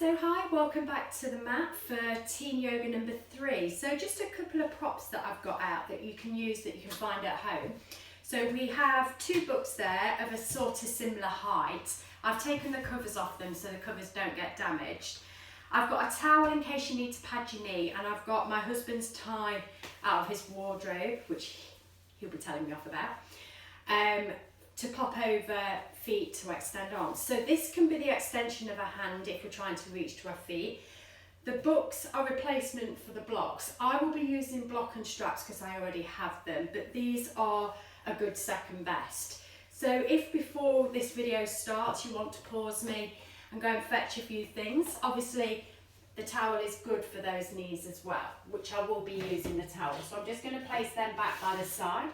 So hi, welcome back to the mat for teen yoga number 3. So just a couple of props that I've got out that you can use, that you can find at home. So we have 2 books there of a sort of similar height. I've taken the covers off them so the covers don't get damaged. I've got a towel in case you need to pad your knee, and I've got my husband's tie out of his wardrobe, which he'll be telling me off about, to pop over feet to extend arms. So this can be the extension of a hand if we're trying to reach to our feet. The books are replacement for the blocks. I will be using block and straps because I already have them, but these are a good second best. So if before this video starts you want to pause me and go and fetch a few things, obviously the towel is good for those knees as well, which I will be using the towel. So I'm just going to place them back by the side,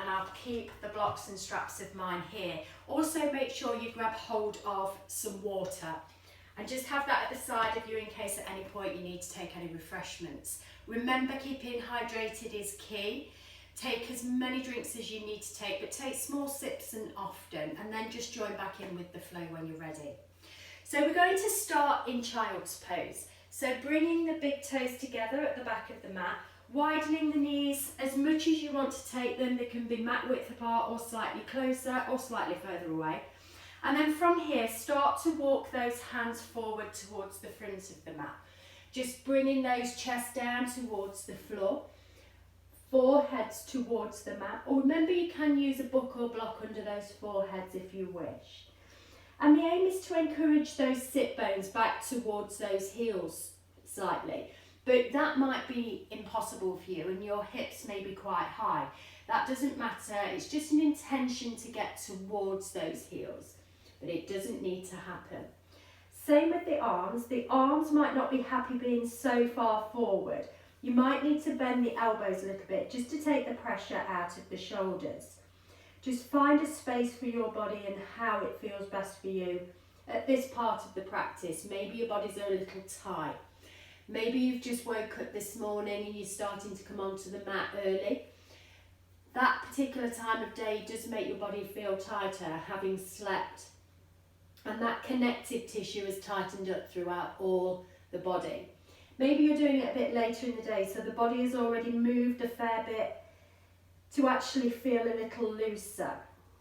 and I'll keep the blocks and straps of mine here. Also make sure you grab hold of some water and just have that at the side of you in case at any point you need to take any refreshments. Remember, keeping hydrated is key. Take as many drinks as you need to take, but take small sips and often, and then just join back in with the flow when you're ready. So we're going to start in child's pose. So bringing the big toes together at the back of the mat, widening the knees as much as you want to take them. They can be mat width apart or slightly closer or slightly further away. And then from here, start to walk those hands forward towards the front of the mat. Just bringing those chests down towards the floor, foreheads towards the mat. Or remember, you can use a book or block under those foreheads if you wish. And the aim is to encourage those sit bones back towards those heels slightly. But that might be impossible for you and your hips may be quite high. That doesn't matter, it's just an intention to get towards those heels, but it doesn't need to happen. Same with the arms might not be happy being so far forward. You might need to bend the elbows a little bit just to take the pressure out of the shoulders. Just find a space for your body and how it feels best for you at this part of the practice. Maybe your body's a little tight. Maybe you've just woke up this morning and you're starting to come onto the mat early. That particular time of day does make your body feel tighter, having slept. And that connective tissue is tightened up throughout all the body. Maybe you're doing it a bit later in the day, so the body has already moved a fair bit to actually feel a little looser.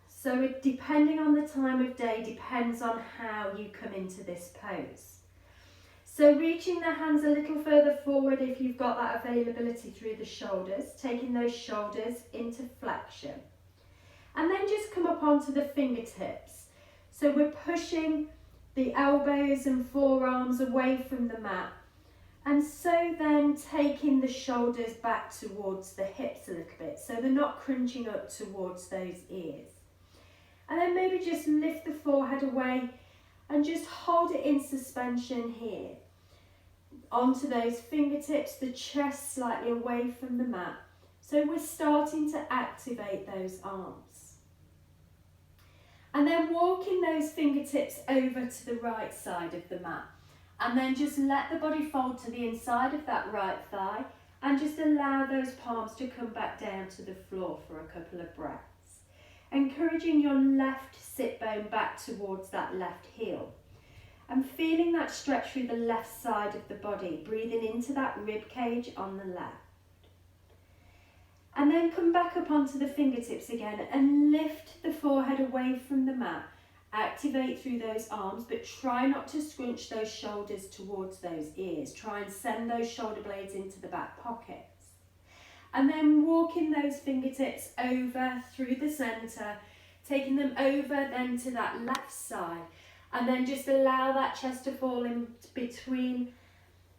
So it, depending on the time of day, depends on how you come into this pose. So reaching the hands a little further forward if you've got that availability through the shoulders, taking those shoulders into flexion. And then just come up onto the fingertips. So we're pushing the elbows and forearms away from the mat. And so then taking the shoulders back towards the hips a little bit, so they're not crunching up towards those ears. And then maybe just lift the forehead away and just hold it in suspension here. Onto those fingertips, the chest slightly away from the mat. So we're starting to activate those arms. And then walking those fingertips over to the right side of the mat. And then just let the body fold to the inside of that right thigh and just allow those palms to come back down to the floor for a couple of breaths. Encouraging your left sit bone back towards that left heel. And feeling that stretch through the left side of the body, breathing into that rib cage on the left. And then come back up onto the fingertips again and lift the forehead away from the mat. Activate through those arms, but try not to scrunch those shoulders towards those ears. Try and send those shoulder blades into the back pockets. And then walking those fingertips over through the centre, taking them over then to that left side. And then just allow that chest to fall in between,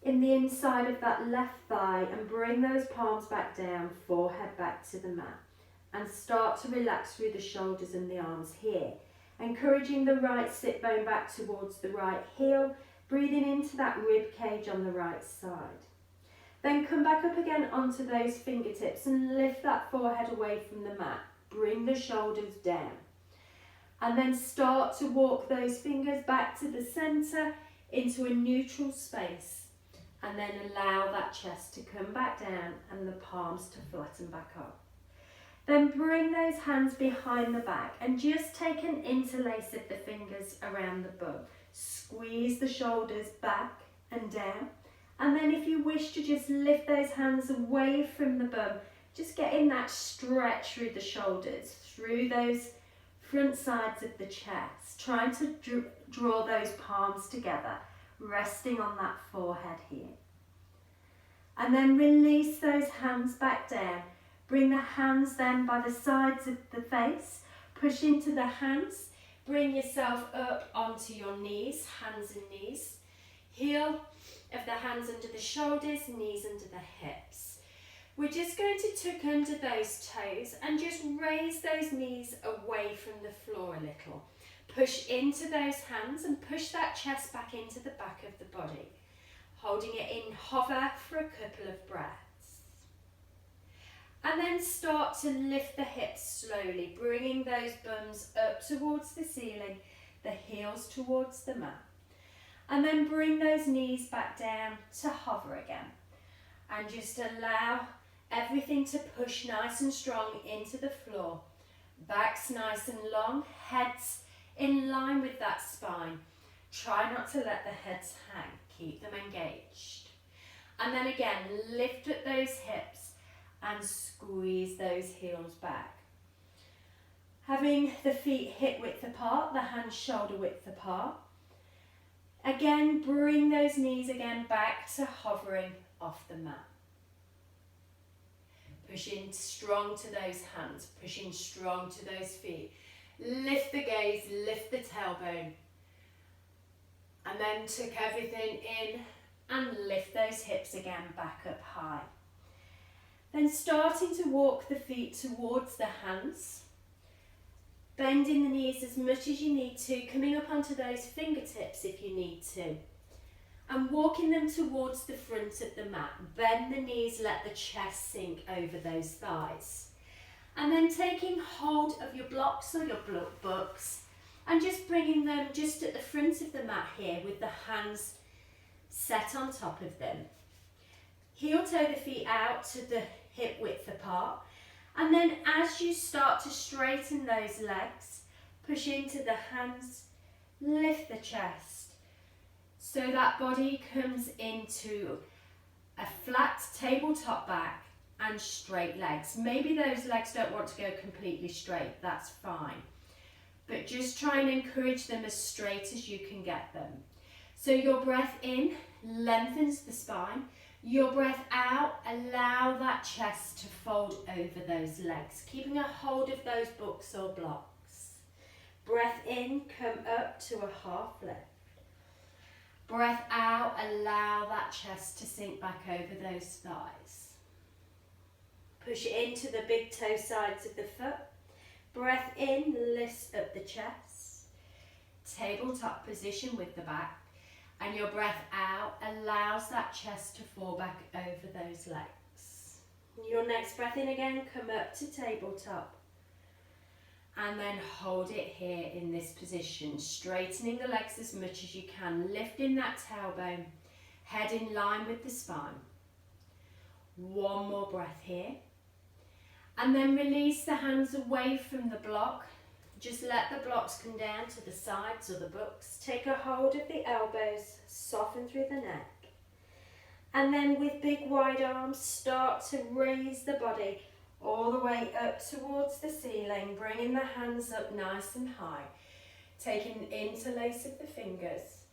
in the inside of that left thigh, and bring those palms back down, forehead back to the mat. And start to relax through the shoulders and the arms here. Encouraging the right sit bone back towards the right heel, breathing into that rib cage on the right side. Then come back up again onto those fingertips and lift that forehead away from the mat. Bring the shoulders down. And then start to walk those fingers back to the centre into a neutral space. And then allow that chest to come back down and the palms to flatten back up. Then bring those hands behind the back and just take an interlace of the fingers around the bum. Squeeze the shoulders back and down. And then if you wish to just lift those hands away from the bum, just getting that stretch through the shoulders, through those front sides of the chest, trying to draw those palms together, resting on that forehead here. And then release those hands back down. Bring the hands then by the sides of the face, push into the hands, bring yourself up onto your knees, hands and knees. Heel of the hands under the shoulders, knees under the hips. We're just going to tuck under those toes and just raise those knees away from the floor a little. Push into those hands and push that chest back into the back of the body. Holding it in hover for a couple of breaths. And then start to lift the hips slowly, bringing those bums up towards the ceiling, the heels towards the mat. And then bring those knees back down to hover again. And just allow everything to push nice and strong into the floor. Backs nice and long, heads in line with that spine. Try not to let the heads hang, keep them engaged. And then again, lift at those hips and squeeze those heels back. Having the feet hip width apart, the hands shoulder width apart. Again, bring those knees again back to hovering off the mat. Pushing strong to those hands, pushing strong to those feet. Lift the gaze, lift the tailbone. And then tuck everything in and lift those hips again back up high. Then starting to walk the feet towards the hands. Bending the knees as much as you need to, coming up onto those fingertips if you need to. And walking them towards the front of the mat. Bend the knees, let the chest sink over those thighs. And then taking hold of your blocks or your books and just bringing them just at the front of the mat here with the hands set on top of them. Heel toe the feet out to the hip width apart. And then as you start to straighten those legs, push into the hands, lift the chest. So that body comes into a flat tabletop back and straight legs. Maybe those legs don't want to go completely straight, that's fine. But just try and encourage them as straight as you can get them. So your breath in lengthens the spine. Your breath out, allow that chest to fold over those legs, keeping a hold of those books or blocks. Breath in, come up to a half lift. Breath out, allow that chest to sink back over those thighs. Push into the big toe sides of the foot. Breath in, lifts up the chest. Tabletop position with the back. And your breath out allows that chest to fall back over those legs. Your next breath in again, come up to tabletop. And then hold it here in this position, straightening the legs as much as you can, lifting that tailbone, head in line with the spine. One more breath here. And then release the hands away from the block. Just let the blocks come down to the sides or the books. Take a hold of the elbows, soften through the neck. And then with big wide arms, start to raise the body all the way up towards the ceiling, bringing the hands up nice and high. Taking an interlace of the fingers.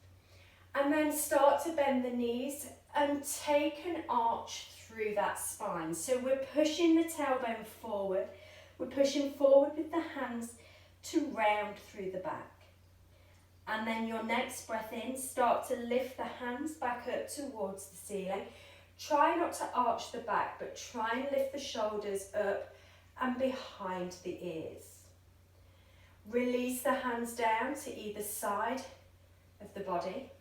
And then start to bend the knees and take an arch through that spine. So we're pushing the tailbone forward. We're pushing forward with the hands to round through the back. And then your next breath in, start to lift the hands back up towards the ceiling. Try not to arch the back, but try and lift the shoulders up and behind the ears. Release the hands down to either side of the body.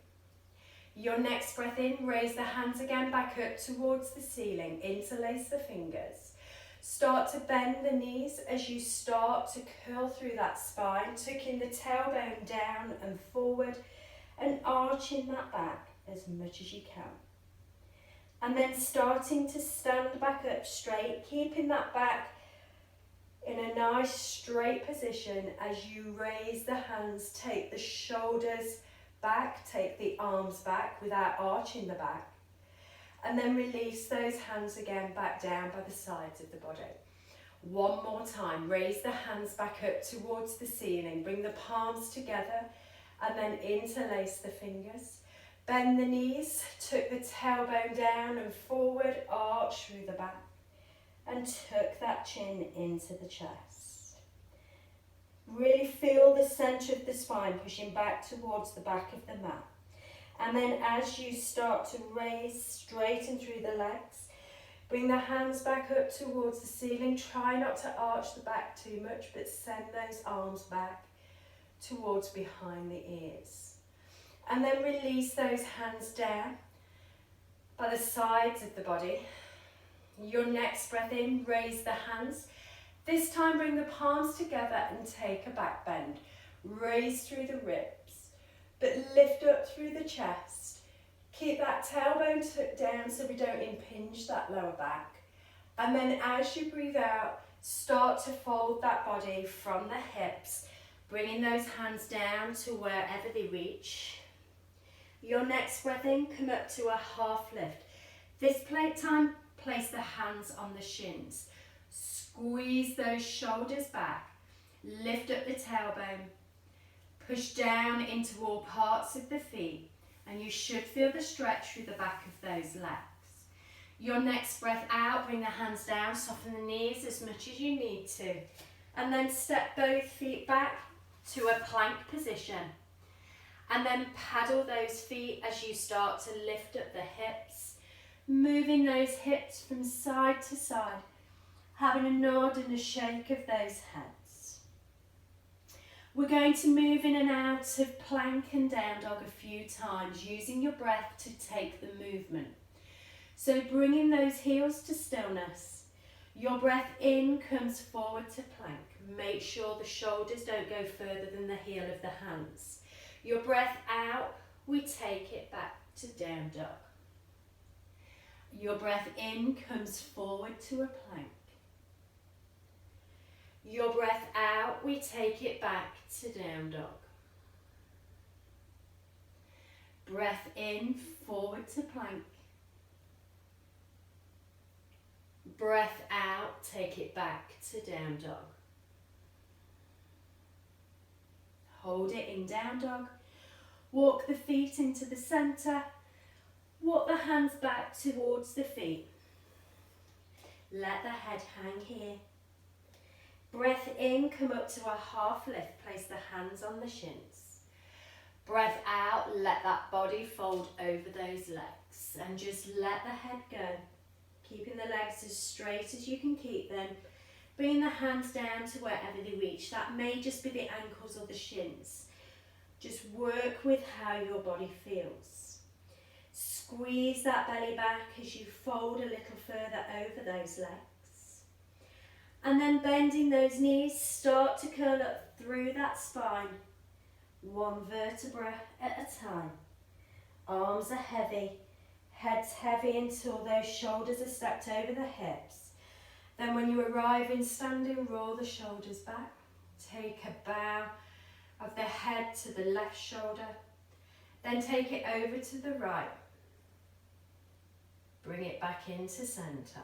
Your next breath in, raise the hands again back up towards the ceiling. Interlace the fingers. Start to bend the knees as you start to curl through that spine, tucking the tailbone down and forward and arching that back as much as you can. And then starting to stand back up straight, keeping that back in a nice straight position as you raise the hands, take the shoulders back, take the arms back without arching the back. And then release those hands again back down by the sides of the body. One more time, raise the hands back up towards the ceiling, bring the palms together and then interlace the fingers. Bend the knees, tuck the tailbone down and forward, arch through the back and tuck that chin into the chest. Really feel the centre of the spine pushing back towards the back of the mat. And then as you start to raise, straighten through the legs, bring the hands back up towards the ceiling. Try not to arch the back too much, but send those arms back towards behind the ears. And then release those hands down by the sides of the body. Your next breath in, raise the hands. This time bring the palms together and take a back bend. Raise through the ribs, but lift up through the chest. Keep that tailbone tucked down so we don't impinge that lower back. And then as you breathe out, start to fold that body from the hips, bringing those hands down to wherever they reach. Your next breath in, come up to a half lift. This time, place the hands on the shins. Squeeze those shoulders back. Lift up the tailbone. Push down into all parts of the feet. And you should feel the stretch through the back of those legs. Your next breath out, bring the hands down, soften the knees as much as you need to. And then step both feet back to a plank position. And then paddle those feet as you start to lift up the hips, moving those hips from side to side, having a nod and a shake of those heads. We're going to move in and out of plank and down dog a few times, using your breath to take the movement. So bringing those heels to stillness. Your breath in comes forward to plank. Make sure the shoulders don't go further than the heel of the hands. Your breath out, we take it back to down dog. Your breath in comes forward to a plank. Your breath out, we take it back to down dog. Breath in, forward to plank. Breath out, take it back to down dog. Hold it in down dog. Walk the feet into the centre. Walk the hands back towards the feet. Let the head hang here. Breath in, come up to a half lift. Place the hands on the shins. Breath out, let that body fold over those legs. And just let the head go. Keeping the legs as straight as you can keep them. Bringing the hands down to wherever they reach. That may just be the ankles or the shins. Just work with how your body feels. Squeeze that belly back as you fold a little further over those legs. And then bending those knees, start to curl up through that spine. One vertebra at a time. Arms are heavy. Head's heavy until those shoulders are stacked over the hips. Then when you arrive in standing, roll the shoulders back. Take a bow of the head to the left shoulder. Then take it over to the right. Bring it back into centre.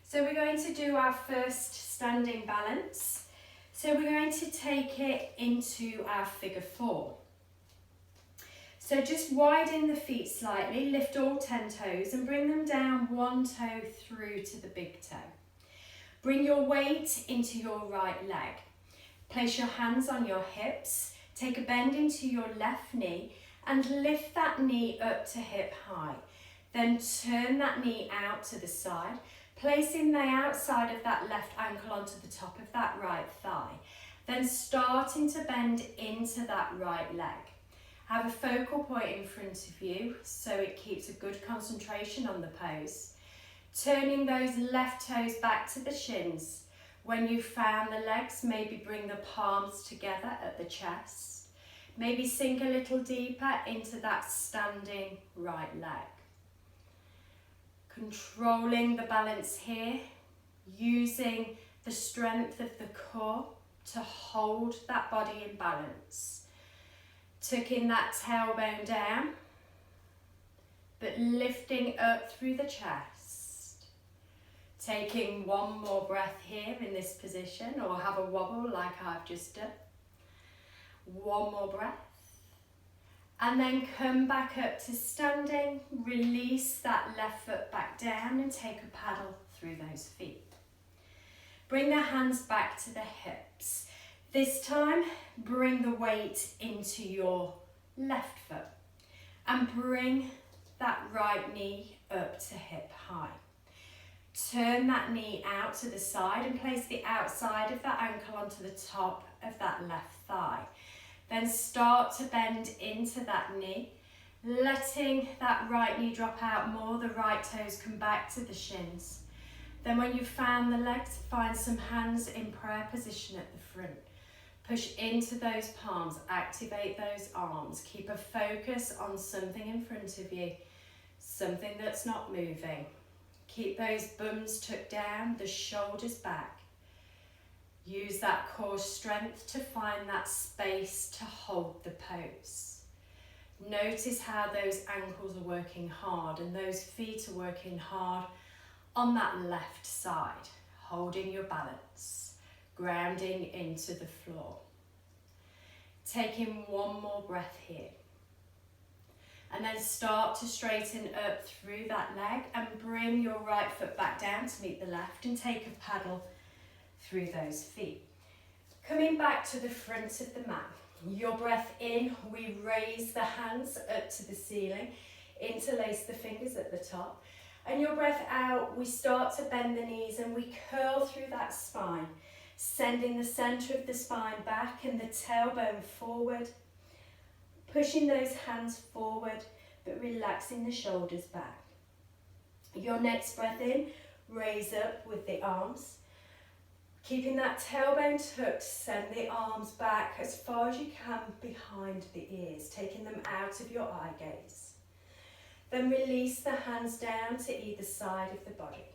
So we're going to do our first standing balance. So we're going to take it into our figure 4. So just widen the feet slightly, lift all 10 toes and bring them down one toe through to the big toe. Bring your weight into your right leg. Place your hands on your hips, take a bend into your left knee and lift that knee up to hip high. Then turn that knee out to the side, placing the outside of that left ankle onto the top of that right thigh. Then starting to bend into that right leg. Have a focal point in front of you so it keeps a good concentration on the pose. Turning those left toes back to the shins. When you've found the legs, maybe bring the palms together at the chest. Maybe sink a little deeper into that standing right leg. Controlling the balance here, using the strength of the core to hold that body in balance. Tucking that tailbone down, but lifting up through the chest. Taking one more breath here in this position, or have a wobble like I've just done. One more breath. And then come back up to standing. Release that left foot back down and take a paddle through those feet. Bring the hands back to the hips. This time, bring the weight into your left foot and bring that right knee up to hip high. Turn that knee out to the side and place the outside of that ankle onto the top of that left thigh. Then start to bend into that knee, letting that right knee drop out more, the right toes come back to the shins. Then when you've found the legs, find some hands in prayer position at the front. Push into those palms, activate those arms. Keep a focus on something in front of you, something that's not moving. Keep those bums tucked down, the shoulders back. Use that core strength to find that space to hold the pose. Notice how those ankles are working hard and those feet are working hard on that left side, holding your balance, grounding into the floor. Taking one more breath here. And then start to straighten up through that leg and bring your right foot back down to meet the left and take a paddle through those feet. Coming back to the front of the mat. Your breath in, we raise the hands up to the ceiling, interlace the fingers at the top. And your breath out, we start to bend the knees and we curl through that spine, sending the center of the spine back and the tailbone forward. Pushing those hands forward, but relaxing the shoulders back. Your next breath in, raise up with the arms. Keeping that tailbone tucked, send the arms back as far as you can behind the ears, taking them out of your eye gaze. Then release the hands down to either side of the body.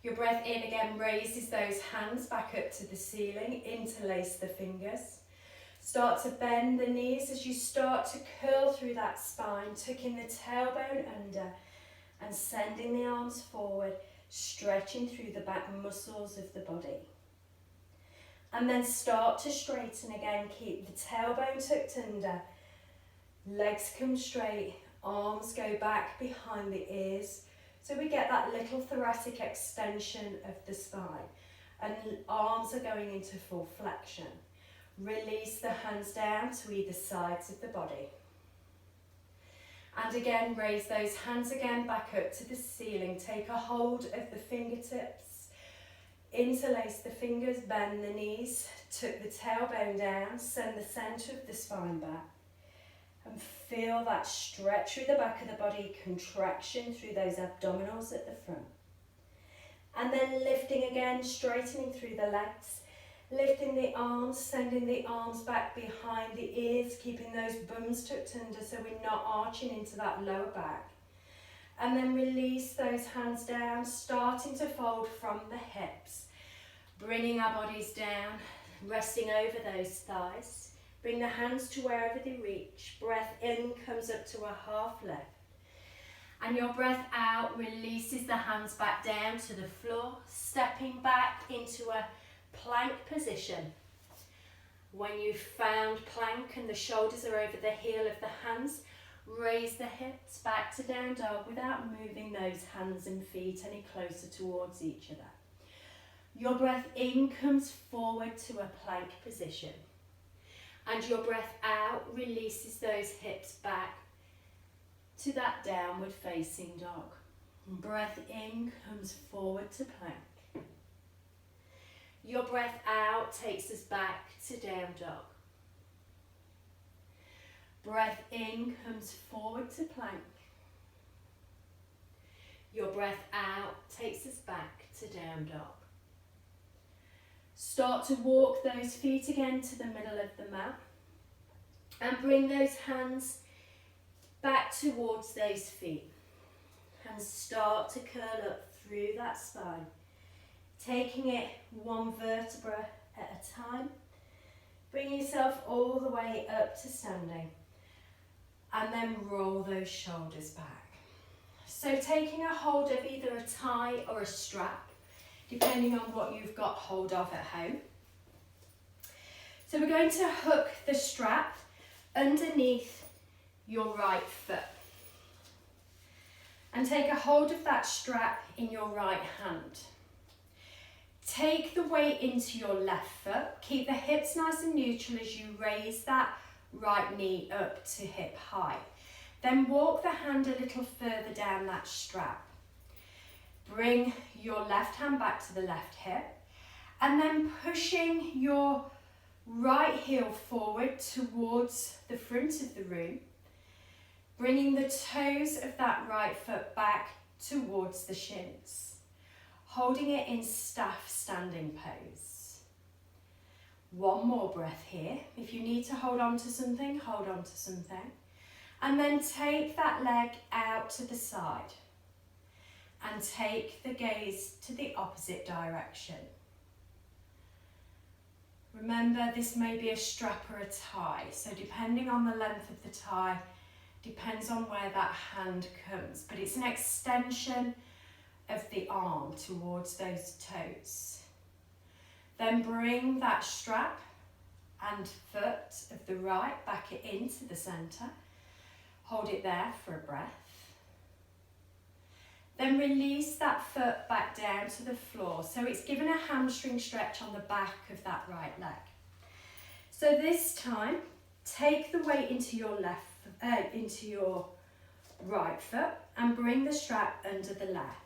Your breath in again raises those hands back up to the ceiling, interlace the fingers. Start to bend the knees as you start to curl through that spine, tucking the tailbone under and sending the arms forward, stretching through the back muscles of the body. And then start to straighten again, keep the tailbone tucked under, legs come straight, arms go back behind the ears, so we get that little thoracic extension of the spine, and arms are going into full flexion. Release the hands down to either sides of the body. And again, raise those hands again back up to the ceiling. Take a hold of the fingertips. Interlace the fingers, bend the knees, tuck the tailbone down, send the center of the spine back. And feel that stretch through the back of the body, contraction through those abdominals at the front. And then lifting again, straightening through the legs. Lifting the arms, sending the arms back behind the ears, keeping those bums tucked under so we're not arching into that lower back. And then release those hands down, starting to fold from the hips. Bringing our bodies down, resting over those thighs. Bring the hands to wherever they reach. Breath in comes up to a half lift. And your breath out releases the hands back down to the floor, stepping back into a plank position. When you've found plank and the shoulders are over the heel of the hands, raise the hips back to down dog without moving those hands and feet any closer towards each other. Your breath in comes forward to a plank position. And your breath out releases those hips back to that downward facing dog. Breath in comes forward to plank. Your breath out takes us back to down dog. Breath in comes forward to plank. Your breath out takes us back to down dog. Start to walk those feet again to the middle of the mat and bring those hands back towards those feet and start to curl up through that spine. Taking it one vertebra at a time, Bring yourself all the way up to standing. And then roll those shoulders back. So taking a hold of either a tie or a strap, depending on what you've got hold of at home. So we're going to hook the strap underneath your right foot. And take a hold of that strap in your right hand. Take the weight into your left foot. Keep the hips nice and neutral as you raise that right knee up to hip height. Then walk the hand a little further down that strap. Bring your left hand back to the left hip. And then pushing your right heel forward towards the front of the room. Bringing the toes of that right foot back towards the shins. Holding it in staff standing pose. One more breath here. If you need to hold on to something, hold on to something. And then take that leg out to the side. And take the gaze to the opposite direction. Remember, this may be a strap or a tie, so depending on the length of the tie, depends on where that hand comes, but it's an extension of the arm towards those toes. Then bring that strap and foot of the right back into the centre. Hold it there for a breath. Then release that foot back down to the floor. So it's given a hamstring stretch on the back of that right leg. So this time, take the weight into your into your right foot and bring the strap under the left.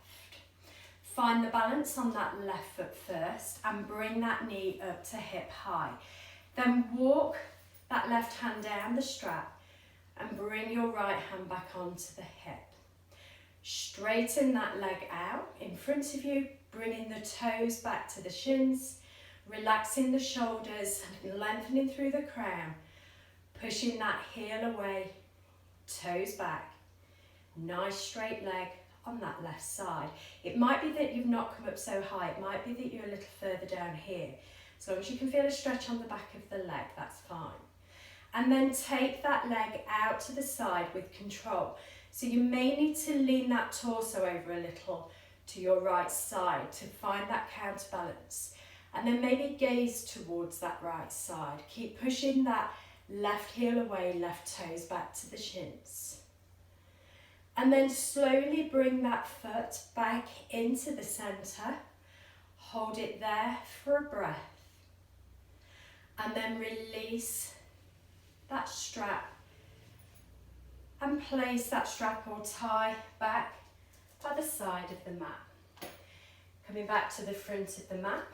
Find the balance on that left foot first and bring that knee up to hip high. Then walk that left hand down the strap and bring your right hand back onto the hip. Straighten that leg out in front of you, bringing the toes back to the shins, relaxing the shoulders and lengthening through the crown, pushing that heel away, toes back, nice straight leg on that left side. It might be that you've not come up so high, it might be that you're a little further down here. As long as you can feel a stretch on the back of the leg, that's fine. And then take that leg out to the side with control. So you may need to lean that torso over a little to your right side to find that counterbalance. And then maybe gaze towards that right side. Keep pushing that left heel away, left toes back to the shins. And then slowly bring that foot back into the centre. Hold it there for a breath. And then release that strap. And place that strap or tie back by the side of the mat. Coming back to the front of the mat.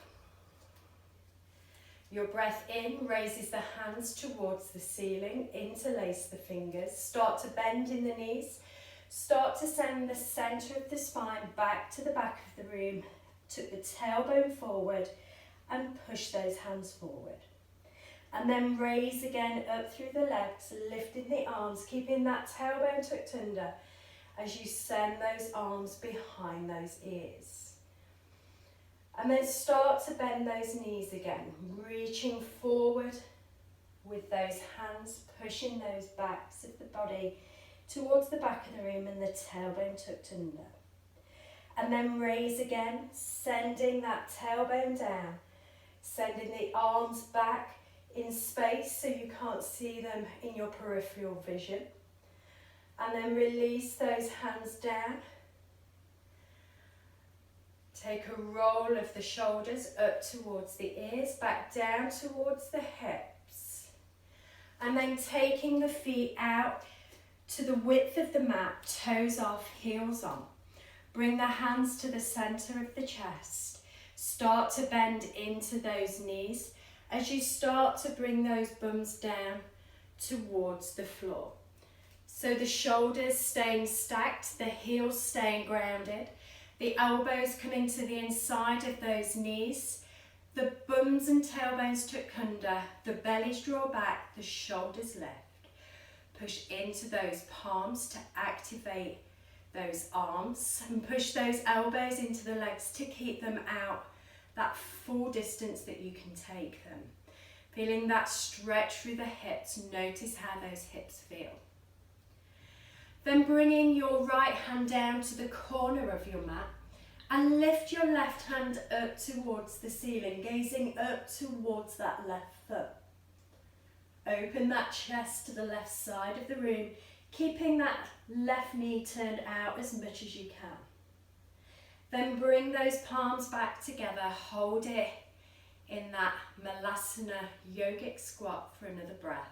Your breath in raises the hands towards the ceiling, interlace the fingers, start to bend in the knees, start to send the centre of the spine back to the back of the room, took the tailbone forward and push those hands forward. And then raise again up through the legs, lifting the arms, keeping that tailbone tucked under as you send those arms behind those ears. And then start to bend those knees again, reaching forward with those hands, pushing those backs of the body towards the back of the room and the tailbone tucked under. And then raise again, sending that tailbone down, sending the arms back in space so you can't see them in your peripheral vision. And then release those hands down. Take a roll of the shoulders up towards the ears, back down towards the hips. And then taking the feet out to the width of the mat, toes off, heels on. Bring the hands to the centre of the chest. Start to bend into those knees as you start to bring those bums down towards the floor. So the shoulders staying stacked, the heels staying grounded, the elbows coming to the inside of those knees, the bums and tailbones tucked under, the bellies draw back, the shoulders lift. Push into those palms to activate those arms and push those elbows into the legs to keep them out that full distance that you can take them. Feeling that stretch through the hips. Notice how those hips feel. Then bringing your right hand down to the corner of your mat and lift your left hand up towards the ceiling, gazing up towards that left foot. Open that chest to the left side of the room, keeping that left knee turned out as much as you can. Then bring those palms back together, hold it in that Malasana yogic squat for another breath.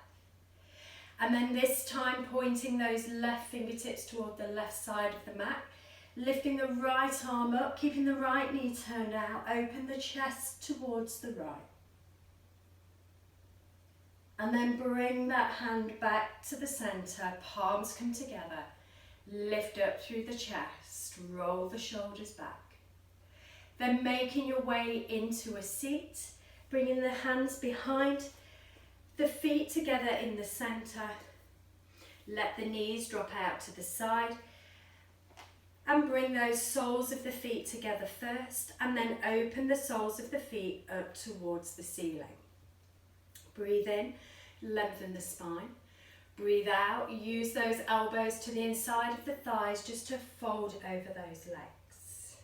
And then this time pointing those left fingertips toward the left side of the mat, lifting the right arm up, keeping the right knee turned out, open the chest towards the right. And then bring that hand back to the center, palms come together, lift up through the chest, roll the shoulders back. Then making your way into a seat, bringing the hands behind the feet together in the center. Let the knees drop out to the side and bring those soles of the feet together first, and then open the soles of the feet up towards the ceiling. Breathe in, lengthen the spine. Breathe out, use those elbows to the inside of the thighs just to fold over those legs.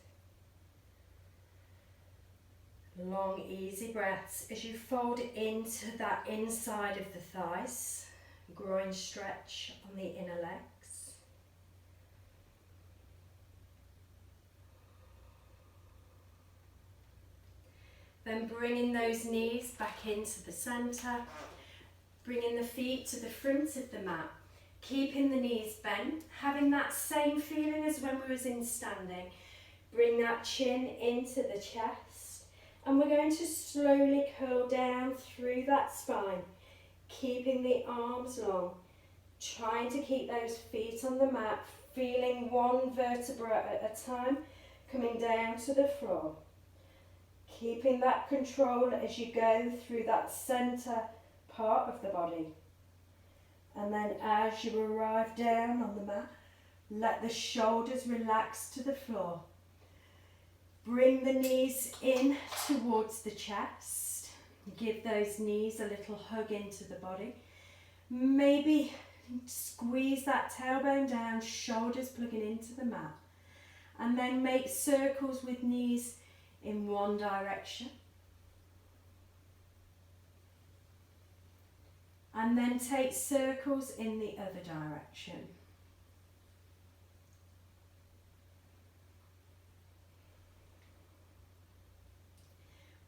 Long, easy breaths as you fold into that inside of the thighs, groin stretch on the inner legs. Then bringing those knees back into the center, bringing the feet to the front of the mat, keeping the knees bent, having that same feeling as when we was in standing. Bring that chin into the chest, and we're going to slowly curl down through that spine, keeping the arms long, trying to keep those feet on the mat, feeling one vertebra at a time, coming down to the floor. Keeping that control as you go through that center part of the body. And then as you arrive down on the mat, let the shoulders relax to the floor. Bring the knees in towards the chest. Give those knees a little hug into the body. Maybe squeeze that tailbone down, shoulders plugging into the mat. And then make circles with knees in one direction. And then take circles in the other direction.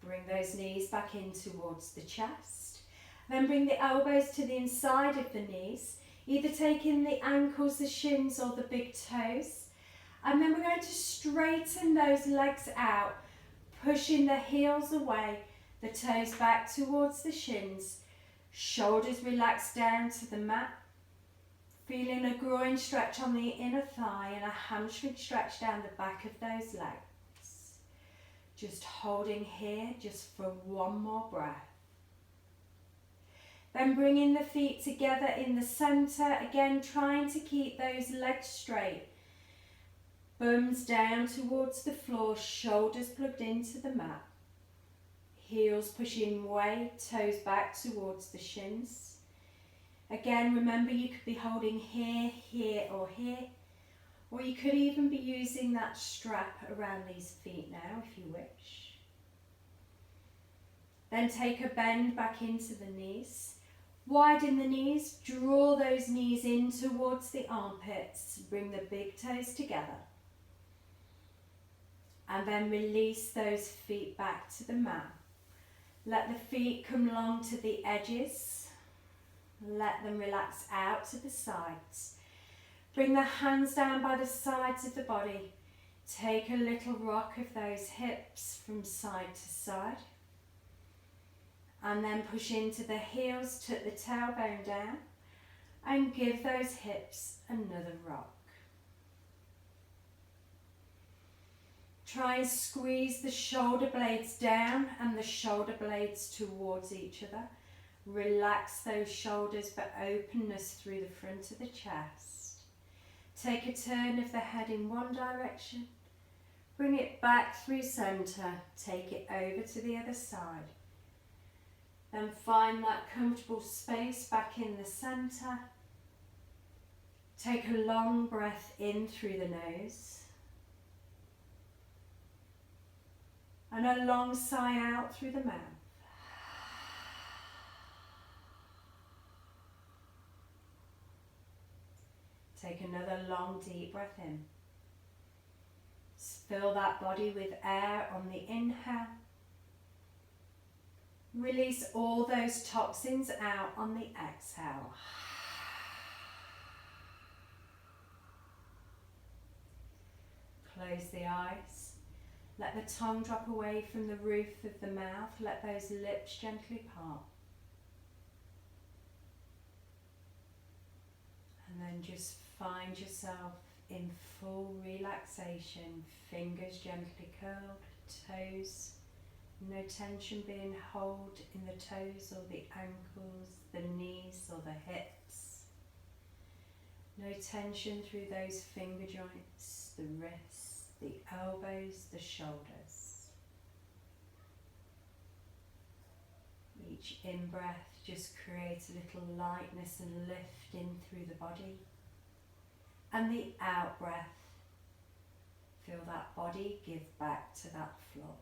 Bring those knees back in towards the chest. Then bring the elbows to the inside of the knees, either taking the ankles, the shins or the big toes. And then we're going to straighten those legs out, pushing the heels away, the toes back towards the shins. Shoulders relax down to the mat. Feeling a groin stretch on the inner thigh and a hamstring stretch down the back of those legs. Just holding here just for one more breath. Then bringing the feet together in the center, again trying to keep those legs straight. Bums down towards the floor, shoulders plugged into the mat. Heels pushing away, toes back towards the shins. Again, remember you could be holding here, here or here, or you could even be using that strap around these feet now if you wish. Then take a bend back into the knees. Widen the knees, draw those knees in towards the armpits, bring the big toes together. And then release those feet back to the mat. Let the feet come long to the edges. Let them relax out to the sides. Bring the hands down by the sides of the body. Take a little rock of those hips from side to side. And then push into the heels, tuck the tailbone down. And give those hips another rock. Try and squeeze the shoulder blades down and the shoulder blades towards each other. Relax those shoulders but openness through the front of the chest. Take a turn of the head in one direction. Bring it back through center. Take it over to the other side. Then find that comfortable space back in the centre. Take a long breath in through the nose. And a long sigh out through the mouth. Take another long deep breath in. Fill that body with air on the inhale. Release all those toxins out on the exhale. Close the eyes. Let the tongue drop away from the roof of the mouth. Let those lips gently part. And then just find yourself in full relaxation. Fingers gently curled, toes, no tension being held in the toes or the ankles, the knees or the hips. No tension through those finger joints, the wrists, the elbows, the shoulders. Each in-breath just creates a little lightness and lift in through the body. And the out-breath, feel that body give back to that floor.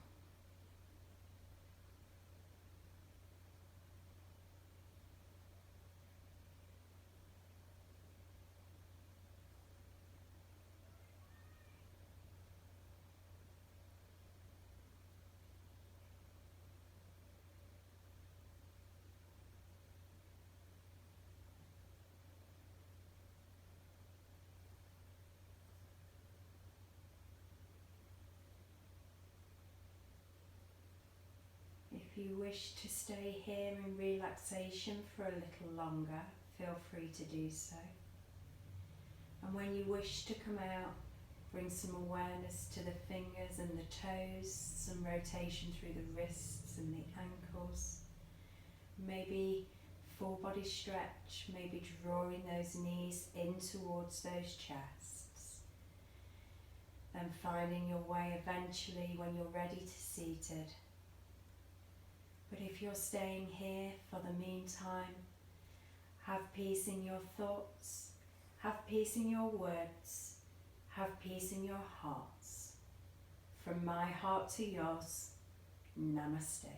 If you wish to stay here in relaxation for a little longer, feel free to do so. And when you wish to come out, bring some awareness to the fingers and the toes, some rotation through the wrists and the ankles. Maybe full body stretch, maybe drawing those knees in towards those chests. Then finding your way eventually when you're ready to seated. But if you're staying here for the meantime, have peace in your thoughts, have peace in your words, have peace in your hearts. From my heart to yours, Namaste.